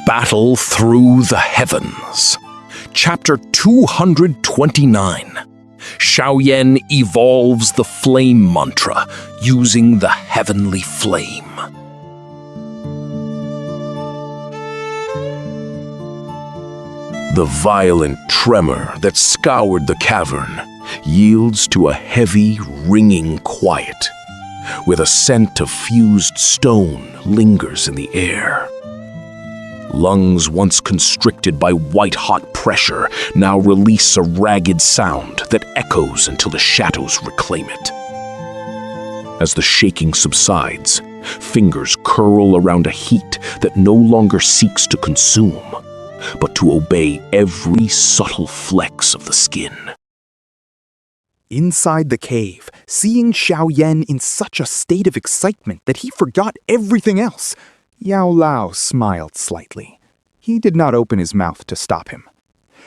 Battle Through the Heavens. Chapter 229. Xiao evolves the flame mantra using the heavenly flame. The violent tremor that scoured the cavern yields to a heavy, ringing quiet, where the scent of fused stone lingers in the air. Lungs once constricted by white-hot pressure now release a ragged sound that echoes until the shadows reclaim it. As the shaking subsides, fingers curl around a heat that no longer seeks to consume, but to obey every subtle flex of the skin. Inside the cave, seeing Xiao in such a state of excitement that he forgot everything else, Yao Lao smiled slightly. He did not open his mouth to stop him.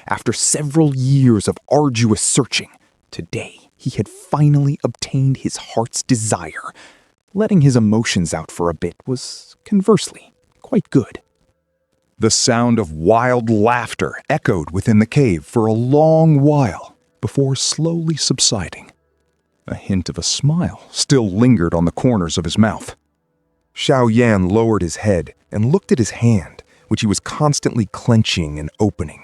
After several years of arduous searching, today he had finally obtained his heart's desire. Letting his emotions out for a bit was, conversely, quite good. The sound of wild laughter echoed within the cave for a long while before slowly subsiding. A hint of a smile still lingered on the corners of his mouth. Xiao lowered his head and looked at his hand, which he was constantly clenching and opening.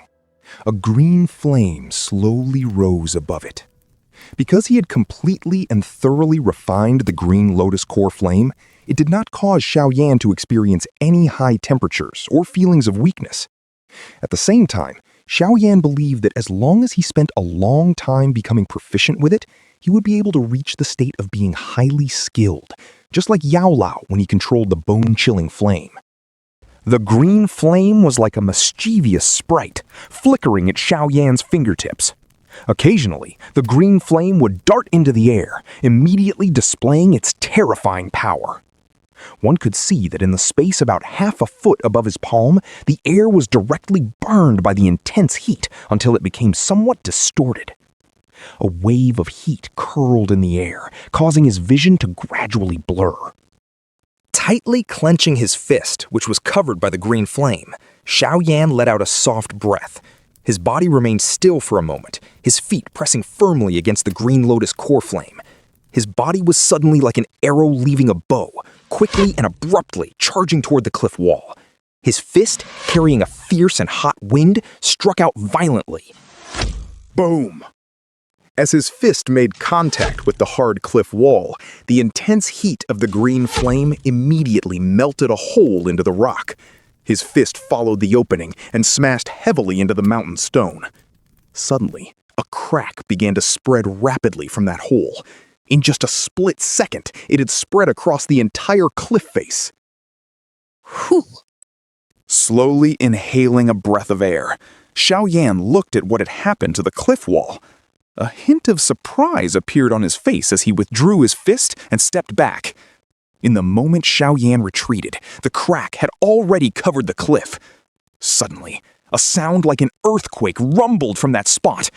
A green flame slowly rose above it. Because he had completely and thoroughly refined the green lotus core flame, it did not cause Xiao to experience any high temperatures or feelings of weakness. At the same time, Xiao believed that as long as he spent a long time becoming proficient with it, he would be able to reach the state of being highly skilled, just like Yao Lao when he controlled the bone-chilling flame. The green flame was like a mischievous sprite, flickering at Xiao fingertips. Occasionally, the green flame would dart into the air, immediately displaying its terrifying power. One could see that in the space about half a foot above his palm, the air was directly burned by the intense heat until it became somewhat distorted. A wave of heat curled in the air, causing his vision to gradually blur. Tightly clenching his fist, which was covered by the green flame, Xiao let out a soft breath. His body remained still for a moment, his feet pressing firmly against the green lotus core flame. His body was suddenly like an arrow leaving a bow, quickly and abruptly charging toward the cliff wall. His fist, carrying a fierce and hot wind, struck out violently. Boom! As his fist made contact with the hard cliff wall, the intense heat of the green flame immediately melted a hole into the rock. His fist followed the opening and smashed heavily into the mountain stone. Suddenly, a crack began to spread rapidly from that hole. In just a split second, it had spread across the entire cliff face. Whew! Slowly inhaling a breath of air, Xiao looked at what had happened to the cliff wall. A hint of surprise appeared on his face as he withdrew his fist and stepped back. In the moment Xiao retreated, the crack had already covered the cliff. Suddenly, a sound like an earthquake rumbled from that spot.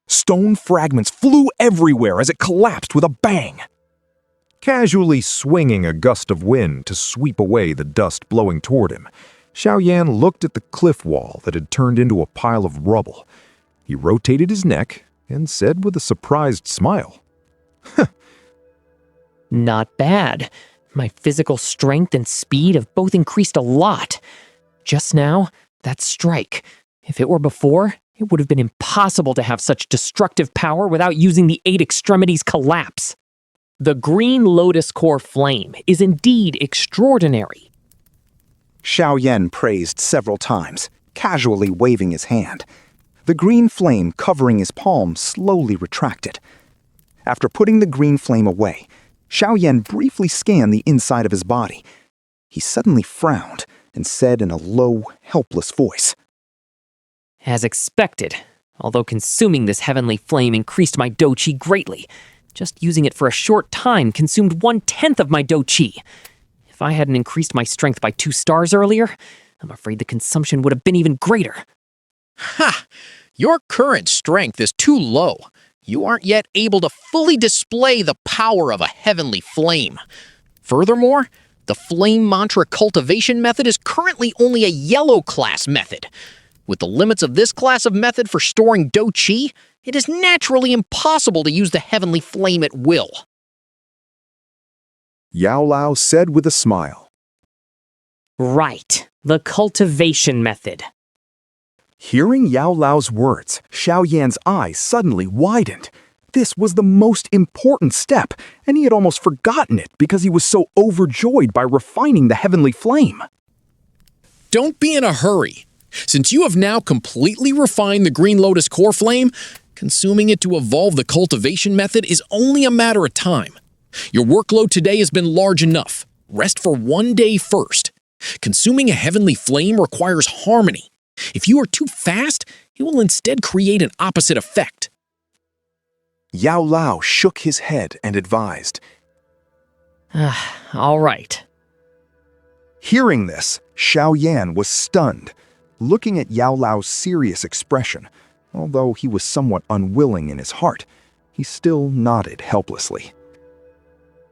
Stone fragments flew everywhere as it collapsed with a bang. Casually swinging a gust of wind to sweep away the dust blowing toward him, Xiao looked at the cliff wall that had turned into a pile of rubble. He rotated his neck and said with a surprised smile, Not bad. My physical strength and speed have both increased a lot. Just now, that strike. If it were before, it would have been impossible to have such destructive power without using the 8 extremities collapse. The green lotus core flame is indeed extraordinary. Xiao praised several times, casually waving his hand. The green flame covering his palm slowly retracted. After putting the green flame away, Xiao briefly scanned the inside of his body. He suddenly frowned and said in a low, helpless voice, As expected, although consuming this heavenly flame increased my dou qi greatly, just using it for a short time consumed 1/10 of my dou qi. If I hadn't increased my strength by 2 stars earlier, I'm afraid the consumption would have been even greater. Ha! Your current strength is too low. You aren't yet able to fully display the power of a heavenly flame. Furthermore, The flame mantra cultivation method is currently only a yellow class method. With the limits of this class of method for storing Dou Qi, it is naturally impossible to use the heavenly flame at will. Yao Lao said with a smile. Right, the cultivation method. Hearing Yao Lao's words, Xiao Yan's eyes suddenly widened. This was the most important step, and he had almost forgotten it because he was so overjoyed by refining the heavenly flame. Don't be in a hurry. Since you have now completely refined the Green Lotus core flame, consuming it to evolve the cultivation method is only a matter of time. Your workload today has been large enough. Rest for one day first. Consuming a heavenly flame requires harmony. If you are too fast, it will instead create an opposite effect. Yao Lao shook his head and advised. All right. Hearing this, Xiao Yan was stunned. Looking at Yao Lao's serious expression, although he was somewhat unwilling in his heart, he still nodded helplessly.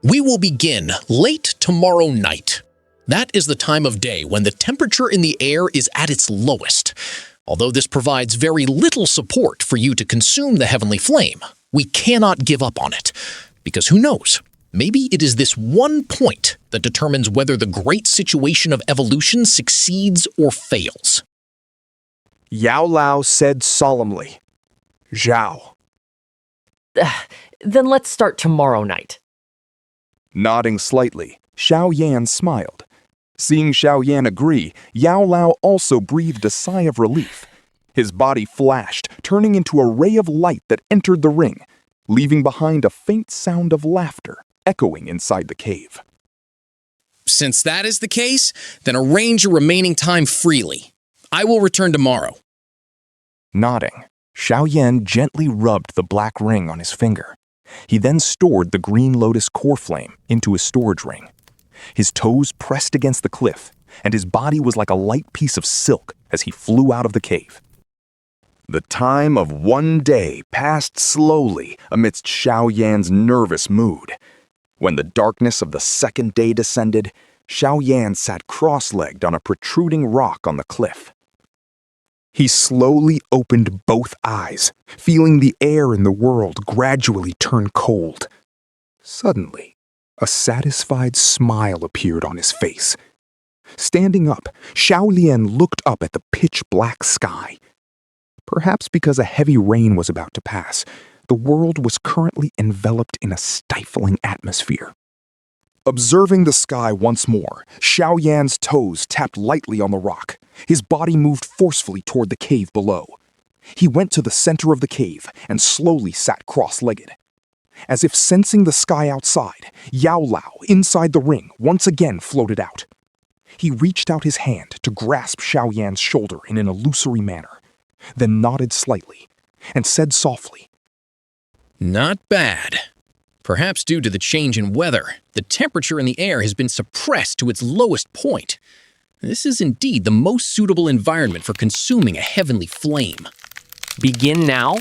We will begin late tomorrow night. That is the time of day when the temperature in the air is at its lowest. Although this provides very little support for you to consume the heavenly flame, we cannot give up on it. Because who knows? Maybe it is this one point that determines whether the great situation of evolution succeeds or fails. Yao Lao said solemnly, "Zhao." Then let's start tomorrow night. Nodding slightly, Xiao Yan smiled. Seeing Xiao Yan agree, Yao Lao also breathed a sigh of relief. His body flashed, turning into a ray of light that entered the ring, leaving behind a faint sound of laughter echoing inside the cave. Since that is the case, then arrange your remaining time freely. I will return tomorrow. Nodding, Xiao Yan gently rubbed the black ring on his finger. He then stored the Green Lotus core flame into his storage ring. His toes pressed against the cliff, and his body was like a light piece of silk as he flew out of the cave. The time of one day passed slowly amidst Xiao Yan's nervous mood. When the darkness of the second day descended, Xiao Yan sat cross-legged on a protruding rock on the cliff. He slowly opened both eyes, feeling the air in the world gradually turn cold. Suddenly, a satisfied smile appeared on his face. Standing up, Xiao Lian looked up at the pitch-black sky. Perhaps because a heavy rain was about to pass, the world was currently enveloped in a stifling atmosphere. Observing the sky once more, Xiao Yan's toes tapped lightly on the rock. His body moved forcefully toward the cave below. He went to the center of the cave and slowly sat cross-legged. As if sensing the sky outside, Yao Lao, inside the ring, once again floated out. He reached out his hand to grasp Xiao Yan's shoulder in an illusory manner, then nodded slightly and said softly, Not bad. Perhaps due to the change in weather, the temperature in the air has been suppressed to its lowest point. This is indeed the most suitable environment for consuming a heavenly flame. Begin now?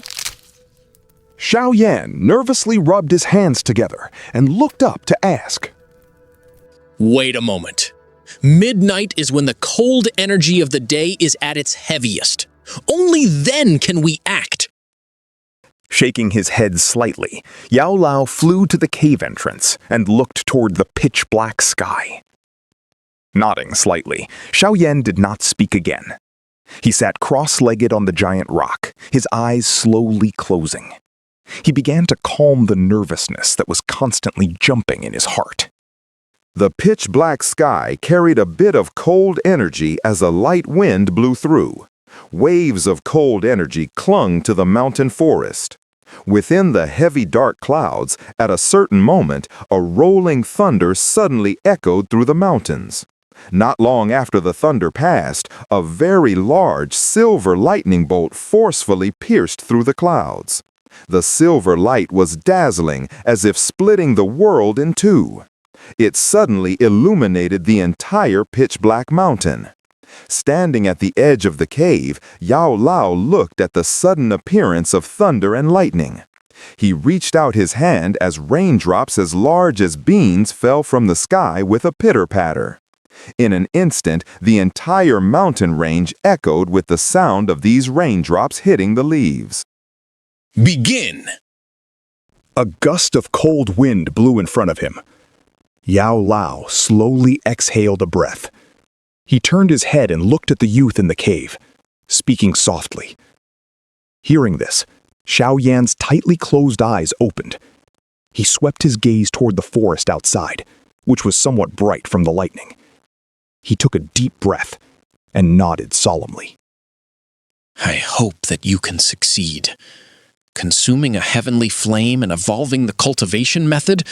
Xiao Yan nervously rubbed his hands together and looked up to ask, Wait a moment. Midnight is when the cold energy of the day is at its heaviest. Only then can we act. Shaking his head slightly, Yao Lao flew to the cave entrance and looked toward the pitch-black sky. Nodding slightly, Xiao Yan did not speak again. He sat cross-legged on the giant rock, his eyes slowly closing. He began to calm the nervousness that was constantly jumping in his heart. The pitch-black sky carried a bit of cold energy as a light wind blew through. Waves of cold energy clung to the mountain forest. Within the heavy dark clouds, at a certain moment, a rolling thunder suddenly echoed through the mountains. Not long after the thunder passed, a very large silver lightning bolt forcefully pierced through the clouds. The silver light was dazzling, as if splitting the world in two. It suddenly illuminated the entire pitch-black mountain. Standing at the edge of the cave, Yao Lao looked at the sudden appearance of thunder and lightning. He reached out his hand as raindrops as large as beans fell from the sky with a pitter-patter. In an instant, the entire mountain range echoed with the sound of these raindrops hitting the leaves. Begin! A gust of cold wind blew in front of him. Yao Lao slowly exhaled a breath. He turned his head and looked at the youth in the cave, speaking softly. Hearing this, Xiao Yan's tightly closed eyes opened. He swept his gaze toward the forest outside, which was somewhat bright from the lightning. He took a deep breath and nodded solemnly. I hope that you can succeed. Consuming a heavenly flame and evolving the cultivation method,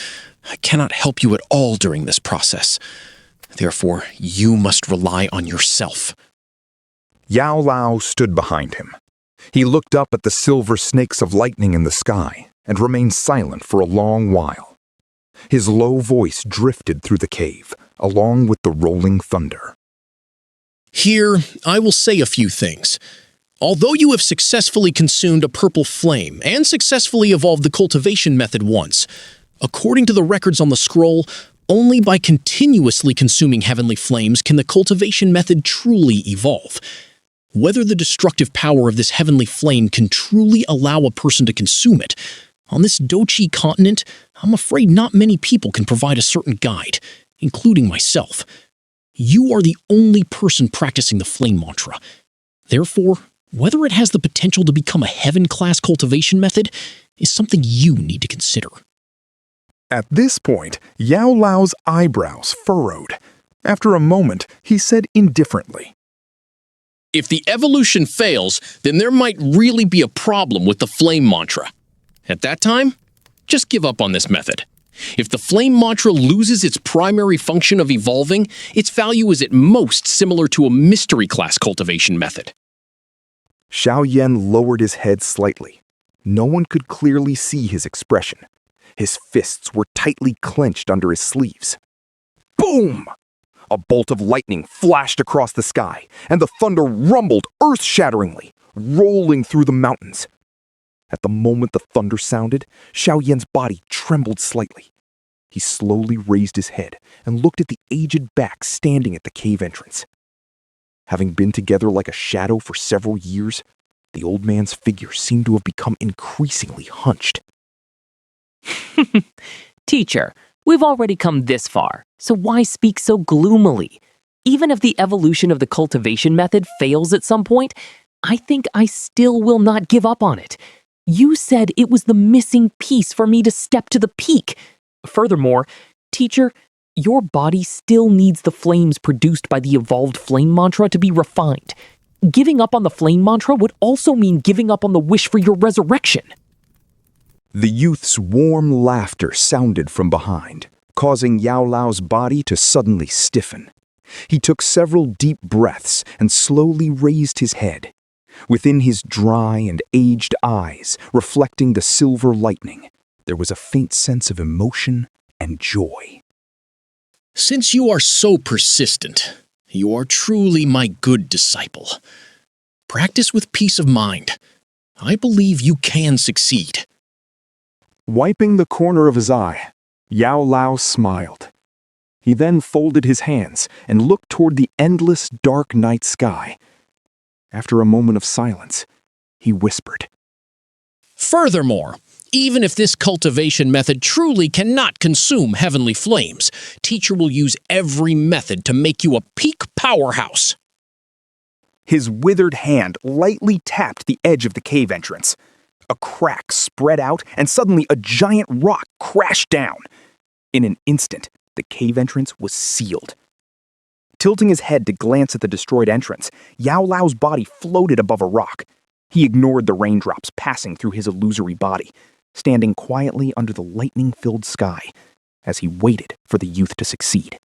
I cannot help you at all during this process. Therefore, you must rely on yourself. Yao Lao stood behind him. He looked up at the silver snakes of lightning in the sky and remained silent for a long while. His low voice drifted through the cave, along with the rolling thunder. Here, I will say a few things. Although you have successfully consumed a purple flame and successfully evolved the cultivation method once, according to the records on the scroll, only by continuously consuming heavenly flames can the cultivation method truly evolve. Whether the destructive power of this heavenly flame can truly allow a person to consume it, on this Dochi continent, I'm afraid not many people can provide a certain guide, including myself. You are the only person practicing the flame mantra. Therefore, whether it has the potential to become a heaven-class cultivation method is something you need to consider. At this point, Yao Lao's eyebrows furrowed. After a moment, he said indifferently, If the evolution fails, then there might really be a problem with the flame mantra. At that time, just give up on this method. If the flame mantra loses its primary function of evolving, its value is at most similar to a mystery class cultivation method. Xiao Yan lowered his head slightly. No one could clearly see his expression. His fists were tightly clenched under his sleeves. Boom! A bolt of lightning flashed across the sky, and the thunder rumbled earth-shatteringly, rolling through the mountains. At the moment the thunder sounded, Xiao Yan's body trembled slightly. He slowly raised his head and looked at the aged back standing at the cave entrance. Having been together like a shadow for several years, the old man's figure seemed to have become increasingly hunched. Teacher, we've already come this far, so why speak so gloomily? Even if the evolution of the cultivation method fails at some point, I think I still will not give up on it. You said it was the missing piece for me to step to the peak. Furthermore, teacher, your body still needs the flames produced by the evolved flame mantra to be refined. Giving up on the flame mantra would also mean giving up on the wish for your resurrection. The youth's warm laughter sounded from behind, causing Yao Lao's body to suddenly stiffen. He took several deep breaths and slowly raised his head. Within his dry and aged eyes, reflecting the silver lightning, there was a faint sense of emotion and joy. Since you are so persistent, you are truly my good disciple. Practice with peace of mind. I believe you can succeed. Wiping the corner of his eye, Yao Lao smiled. He then folded his hands and looked toward the endless dark night sky. After a moment of silence, he whispered, Furthermore, even if this cultivation method truly cannot consume heavenly flames, teacher will use every method to make you a peak powerhouse. His withered hand lightly tapped the edge of the cave entrance. A crack spread out, and suddenly a giant rock crashed down. In an instant, the cave entrance was sealed. Tilting his head to glance at the destroyed entrance, Yao Lao's body floated above a rock. He ignored the raindrops passing through his illusory body, standing quietly under the lightning-filled sky as he waited for the youth to succeed.